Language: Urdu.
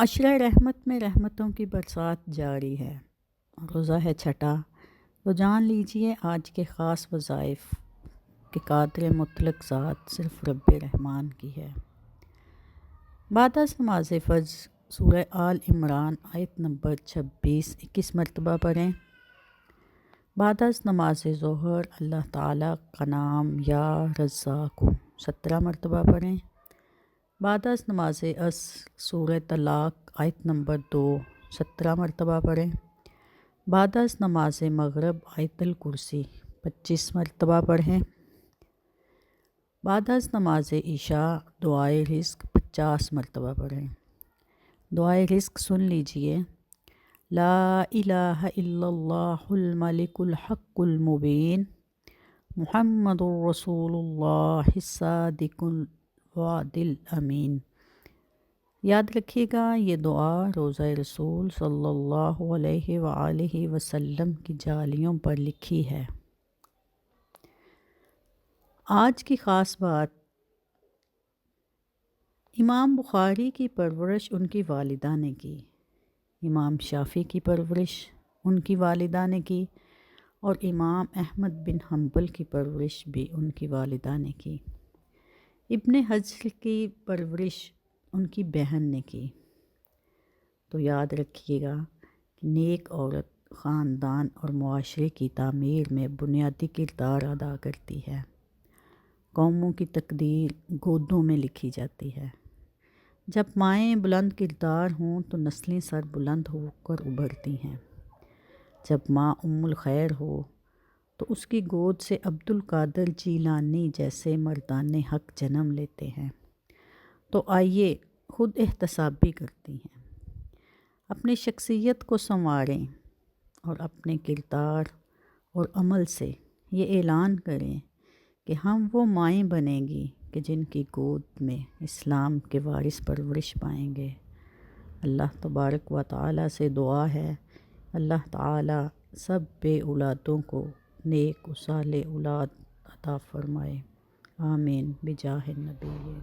عشرہ رحمت میں رحمتوں کی برسات جاری ہے۔ روزہ ہے چھٹا، تو جان لیجئے آج کے خاص وظائف کہ قادر مطلق ذات صرف رب رحمان کی ہے۔ بعد از نماز فرض سورہ آل عمران آیت نمبر 26 21 مرتبہ پڑھیں۔ بعد از نماز ظہر اللہ تعالیٰ کا نام یا رزاق 17 مرتبہ پڑھیں۔ بعد از نماز عصر سورہ طلاق آیت نمبر 2 17 مرتبہ پڑھیں۔ بعد از نماز مغرب آیت الکرسی 25 مرتبہ پڑھیں۔ بعد از نماز عشاء دعائے رزق 50 مرتبہ پڑھیں۔ دعائے رزق سن لیجئے: لا الہ الا اللہ الملک الحق المبین محمد الرسول اللہ الصادق الوعد الامین۔ یاد رکھیے گا یہ دعا روضہ رسول صلی اللہ علیہ وآلہ وسلم کی جالیوں پر لکھی ہے۔ آج کی خاص بات: امام بخاری کی پرورش ان کی والدہ نے کی، امام شافعی کی پرورش ان کی والدہ نے کی، اور امام احمد بن حنبل کی پرورش بھی ان کی والدہ نے کی۔ ابن حجر کی پرورش ان کی بہن نے کی۔ تو یاد رکھیے گا کہ نیک عورت خاندان اور معاشرے کی تعمیر میں بنیادی کردار ادا کرتی ہے۔ قوموں کی تقدیر گودوں میں لکھی جاتی ہے۔ جب مائیں بلند کردار ہوں تو نسلیں سر بلند ہو کر ابھرتی ہیں۔ جب ماں ام الخیر ہو تو اس کی گود سے عبد القادر جیلانی جیسے مردان حق جنم لیتے ہیں۔ تو آئیے خود احتسابی کرتی ہیں، اپنی شخصیت کو سنواریں اور اپنے کردار اور عمل سے یہ اعلان کریں کہ ہم وہ مائیں بنیں گی کہ جن کی گود میں اسلام کے وارث پرورش پائیں گے۔ اللہ تبارک و تعالیٰ سے دعا ہے اللہ تعالیٰ سب بے اولادوں کو نیک و صالح اولاد عطا فرمائے، آمین بجاہ النبی۔